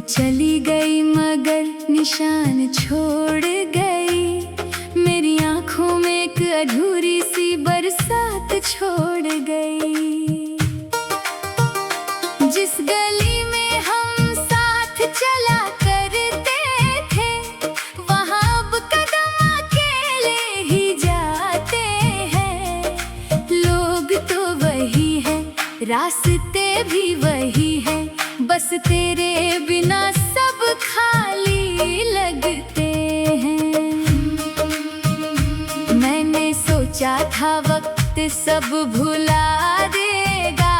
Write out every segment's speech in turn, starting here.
चली गई मगर निशान छोड़ गई। मेरी आंखों में एक अधूरी सी बरसात छोड़ गई। जिस गली में हम साथ चला करते थे, वहाँ अब कदम अकेले ही जाते हैं। लोग तो वही है, रास्ते भी वही है, बस तेरे बिना सब खाली लगते हैं। मैंने सोचा था वक्त सब भुला देगा,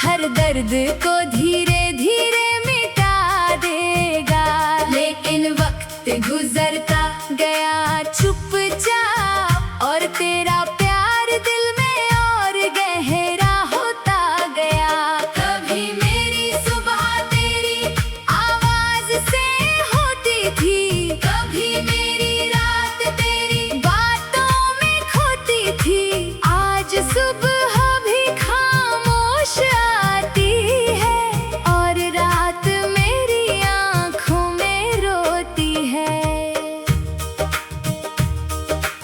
हर दर्द को धीरे धीरे मिटा देगा। लेकिन वक्त गुजरता गया चुपचाप, और तेरा प्यार दिल में और गहरा होता गया। कभी मेरी सुबह तेरी आवाज से होती थी, कभी मेरी रात तेरी बातों में खोती थी। आज सुबह भी खामोश आती है, और रात मेरी आंखों में रोती है।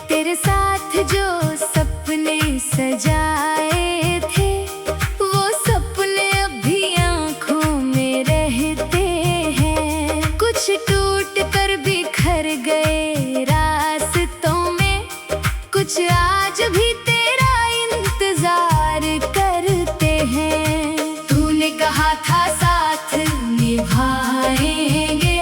तेरे साथ जो सपने सजाए थे, वो सपने अभी आंखों में रहते हैं। कुछ टूट कर बिखर गए रास्तों में, कुछ आज भी तेरा इंतजार करते हैं। तूने कहा था साथ निभाएंगे,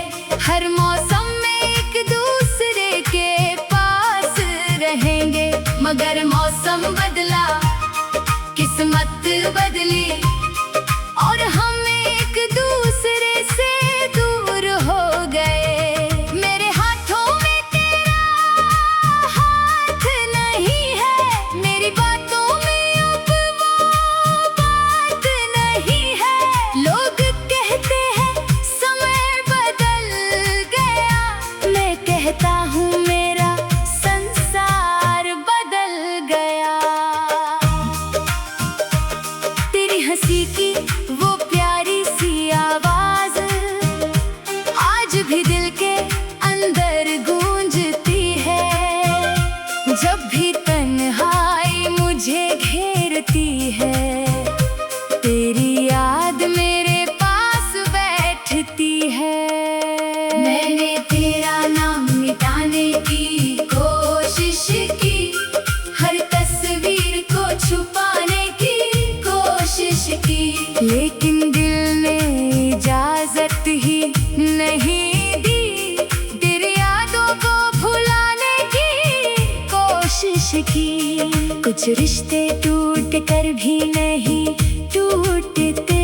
हर मौसम में एक दूसरे के पास रहेंगे। मगर मौसम बदला, किस्मत बदली, और हम एक दूसरे से दूर हो गए। मेरे हाथों में तेरा हाथ नहीं है, मेरी बातों में अब वो बात नहीं है। लोग कहते हैं समय बदल गया, मैं कहता हूँ मेरा संसार बदल गया। तेरी हंसी की वो प्यारी सी आवाज आज भी दिल के अंदर गूंजती है। जब भी तन्हाई मुझे घेरती है, तेरी याद मेरे पास बैठती है। मैंने तेरा नाम मिटाने की कोशिश की, हर तस्वीर को छुपाने की कोशिश की, लेकिन दिल ने इजाजत ही नहीं दी। तेरी यादों को भुलाने की कोशिश की। कुछ रिश्ते टूट कर भी नहीं टूटते,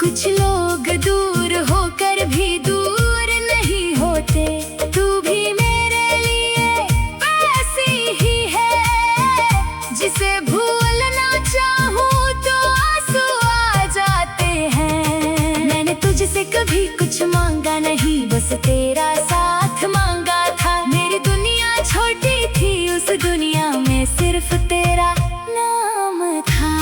कुछ लोग दूर होकर भी दूर नहीं होते। तू भी मेरे लिए ऐसी ही है, जिसे भूलना चाहूँ तो आंसू आ जाते हैं। मैंने तुझसे कभी कुछ मांगा नहीं, बस तेरा साथ मांगा था। मेरी दुनिया छोटी थी, उस दुनिया में सिर्फ तेरा नाम था।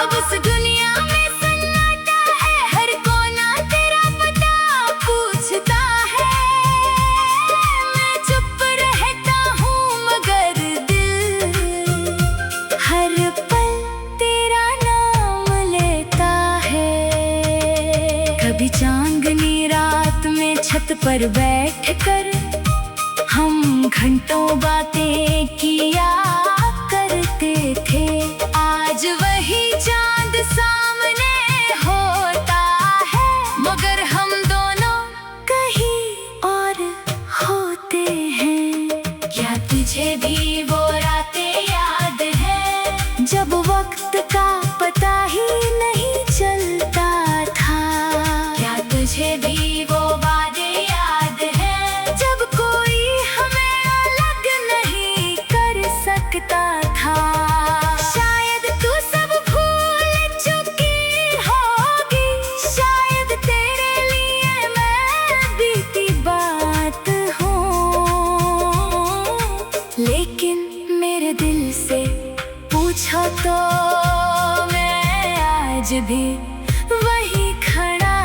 अब उस दुनिया में सन्नाटा है, हर कोना तेरा पता पूछता है। मैं चुप रहता हूँ मगर दिल हर पल तेरा नाम लेता है। कभी चांदनी रात में छत पर बैठकर हम घंटों बातें किया करते थे। आज वही चांद सामने होता है, मगर हम दोनों कहीं और होते हैं। क्या तुझे भी वो रातें याद है, जब वक्त का पता ही नहीं चलता था? क्या तुझे भी वो वादे याद है, जब कोई हमें अलग नहीं कर सकता था? शायद तू सब भूल चुकी होगी, शायद तेरे लिए मैं बीती बात हूँ। लेकिन मेरे दिल से पूछो तो मैं आज भी वही खड़ा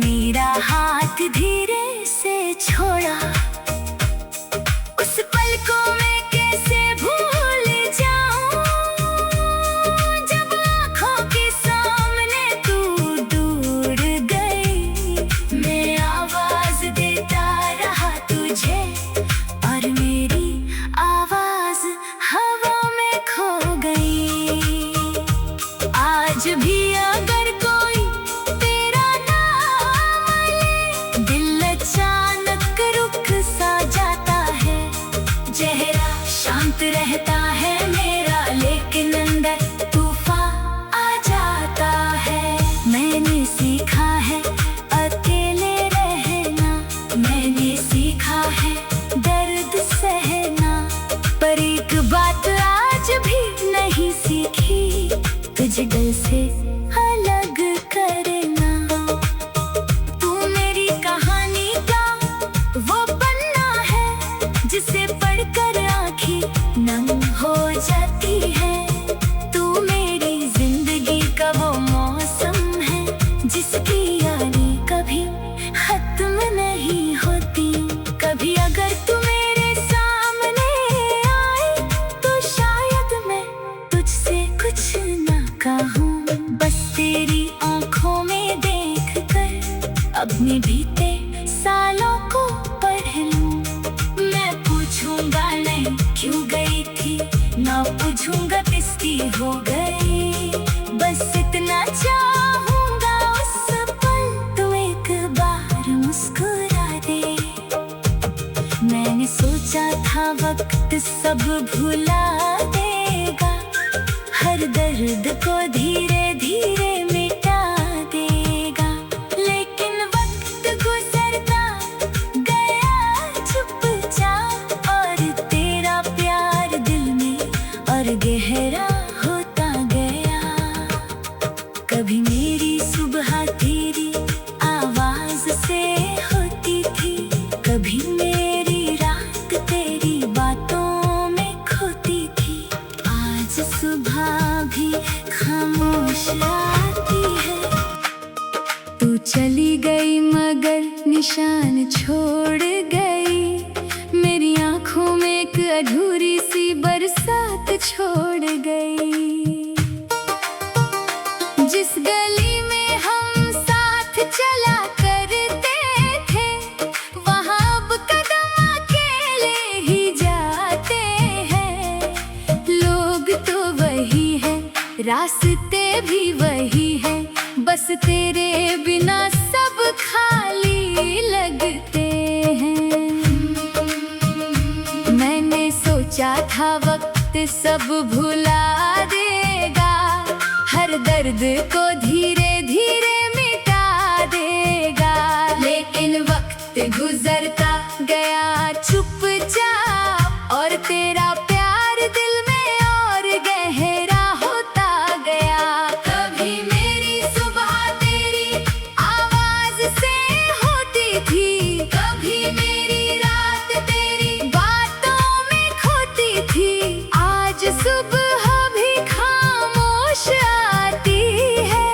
मेरा हाथ धीरे से छोड़ा। उस पल को मैं कैसे भूल जाऊं, जब आँखों के सामने तू दूर गई। मैं आवाज देता रहा तुझे और मेरी आवाज हवा में खो गई। आज भी अगर कोई तेरा नाम ले, दिल अचानक रुक सा जाता है। चेहरा शांत रहता है मेरा, लेकिन अंदर तूफान आ जाता है। मैंने सीखा है अकेले रहना, मैंने सीखा है दर्द सहना, पर एक बात आज भी नहीं सीखी, तुझे दिल से अलग करना। तू मेरी कहानी का वो पन्ना है, जिसे पढ़कर आँखें नम हो जाती है। तू मेरी जिंदगी का वो मौसम है, जिसकी यारी कभी खत्म नहीं होती। कभी अगर तू मेरे सामने आए, तो शायद मैं तुझसे कुछ ना कहूँ, बस तेरी आँखों में देख कर अपने बीते सालों को पढ़ लूँ। मैं पूछूंगा नहीं क्यों गई थी, ना पूछूंगा किसकी हो गई, बस इतना चाहूंगा उस पल तू एक बार मुस्कुरा दे। मैंने सोचा था वक्त सब भुला देगा, हर दर्द को धीरे धीरे मिटा देगा, लेकिन वक्त गुजरता गया चुपचाप, और तेरा प्यार दिल में और गहरा होता गया। कभी मेरी सुबह तेरी आवाज से होती थी, कभी मेरी रात तेरी बातों में खोती थी। आज सुबह भी खामोश आती है। तू चली गई मगर निशान छोड़ गई, मेरी आंखों में एक अधूरी सी बरसात छोड़ गई। जिस गली में हम साथ चला करते थे, वहाँ अब कदम अकेले ही जाते हैं। लोग तो वही है, रास्ते भी वही है, बस तेरे बिना सब खाली लगते हैं। मैंने सोचा था वक्त सब भुला देगा, हर दर्द को धीरे धीरे मिटा देगा, लेकिन वक्त गुजरता गया चुपचाप, और तेरा प्यार दिल में और गहरा होता गया। कभी मेरी सुबह तेरी आवाज से होती थी, कभी मेरी रात तेरी बातों में खोती थी। आज सुबह भी खामोश आती है,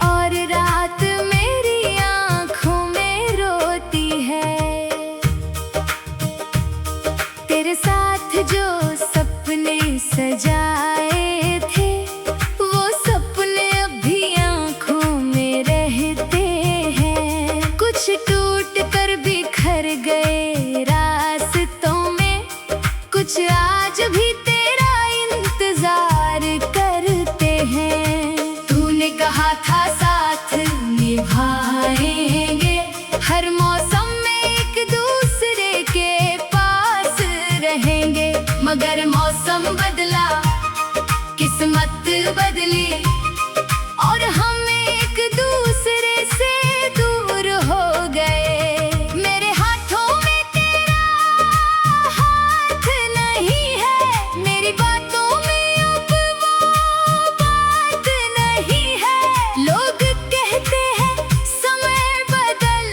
और रात मेरी आँखों में रोती है। तेरे साथ जो सपने सजाए थे, वो सपने अभी आँखों में रहते हैं। कुछ टूट कर बिखर गए रास्तों में, कुछ आज भी तेरा इंतजार करते हैं। तूने कहा था साथ निभाएंगे, हर मौसम में एक दूसरे के पास रहेंगे, मगर मौसम बदला, किस्मत बदली, और हम एक दूसरे से दूर हो गए। मेरे हाथों में तेरा हाथ नहीं है, मेरी बातों में अब वो बात नहीं है। लोग कहते हैं समय बदल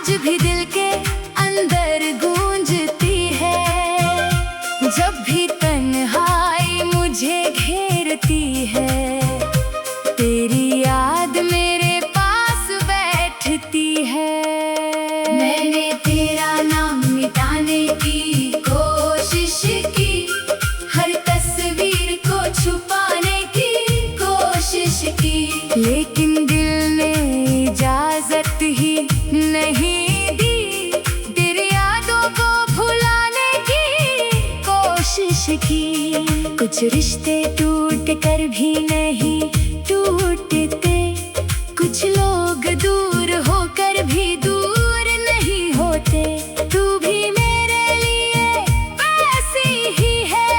आज भी दिल के अंदर गूंजती है। जब भी तन्हाई मुझे घेरती है, तेरी याद मेरे पास बैठती है। मैंने तेरा नाम मिटाने की कोशिश की, हर तस्वीर को छुपाने की कोशिश की, लेकिन दिल ने इजाजत ही नहीं दी तेरी यादों को भुलाने की कोशिश की। कुछ रिश्ते टूट कर भी नहीं टूटते, कुछ लोग दूर होकर भी दूर नहीं होते। तू भी मेरे लिए वैसी ही है,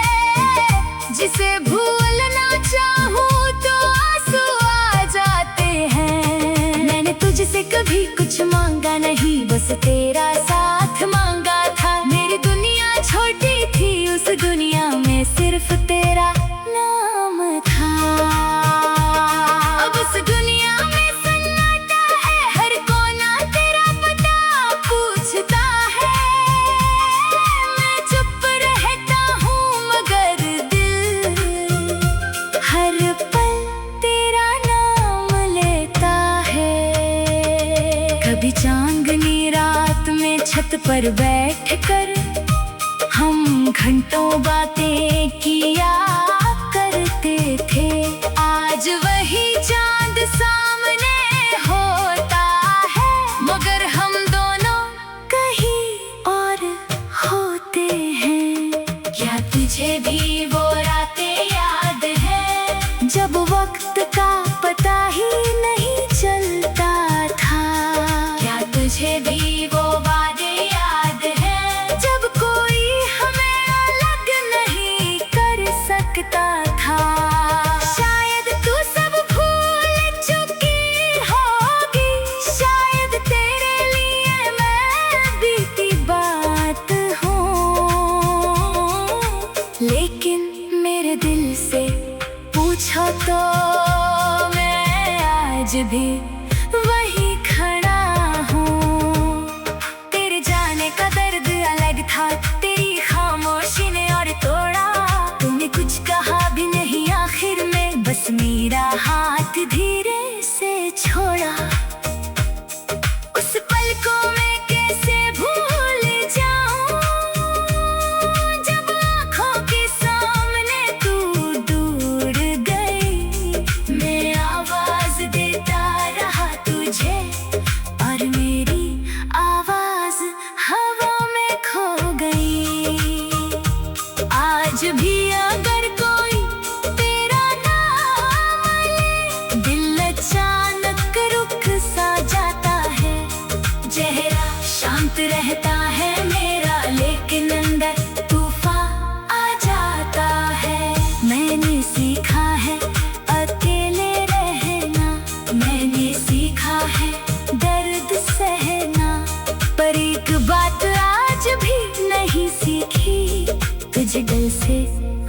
जिसे भूलना चाहूँ तो आंसू आ जाते हैं। मैंने तुझसे कभी कुछ मांगा नहीं, बस तेरा साथ मांगा था। मेरी दुनिया छोटी थी, उस दुनिया में सिर्फ तेरा नाम था। अब उस दुनिया में सन्नाटा है, हर कोना तेरा पता पूछता है। मैं चुप रहता हूँ मगर दिल हर पल तेरा नाम लेता है। कभी चांदनी रात में छत पर बैठकर हम घंटों बातें किया करते थे। आज वही चांद सामने होता है, मगर हम दोनों कहीं और होते हैं। क्या तुझे भी वो रातें याद है, जब वक्त का पता ही नहीं चलता था? क्या तुझे भी वो वादे याद है, जब कोई हमें अलग नहीं कर सकता था? शायद तू सब भूल चुकी होगी, शायद तेरे लिए मैं बीती बात हूँ, लेकिन मेरे दिल से पूछो तो मैं आज भी वही खड़ा हूँ। तेरे जाने का दर्द अलग था, तेरी खामोशी ने और तोड़ा। तूने कुछ कहा भी नहीं आखिर में, बस मेरा हाथ धीरे से छोड़ा। उस पल को मैं कैसे भूल जाऊं, जब आँखों के सामने तू दूर गई। मैं आवाज देता रहा तुझे, और मेरी आवाज हवा में खो गई। आज भी अगर कोई तेरा नाम ले, दिल अचानक रुक सा जाता है। चेहरा शांत रहता है मेरा, लेकिन अंदर तूफान आ जाता है। मैंने सीखा है अकेले रहना, मैंने सीखा है दर्द सहना, पर एक बात आज भी नहीं सीखी, तुझे दिल से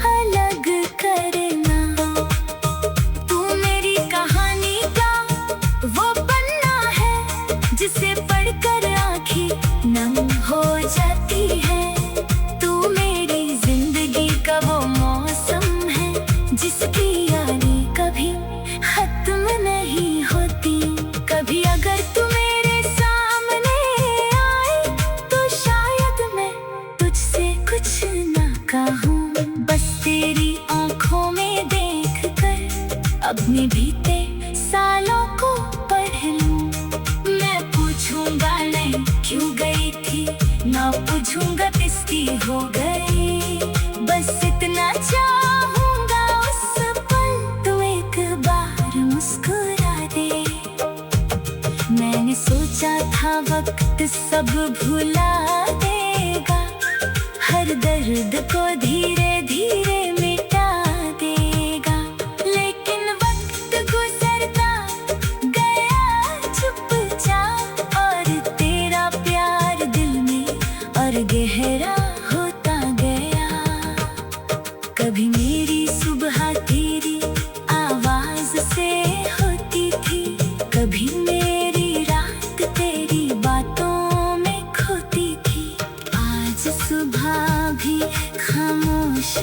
अलग करना। तू मेरी कहानी का वो पन्ना है, जिसे पढ़कर आँखें नम हो जाती है। तू मेरी जिंदगी का वो मौसम है, जिसकी यादें कभी खत्म नहीं होती। कभी अगर तू मेरे सामने आए, तो शायद मैं तुझसे कुछ ना कहूँ, बस तेरी आँखों में देख कर अपने बीते सालों को पढ़ लूँ। मैं पूछूंगा नहीं क्यों गई थी, ना पूछूंगा किसकी हो गई, बस इतना चाहूंगा उस पल तू एक बार मुस्कुरा दे। मैंने सोचा था वक्त सब भुला देगा, हर दर्द को धीरे धीरे मिटा देगा, लेकिन वक्त गुजरता गया चुपचाप, और तेरा प्यार दिल में और गहरा होता गया। कभी मेरी सुबह तेरी आवाज से होती थी, कभी मेरी रात तेरी बातों सुबह भी खामोश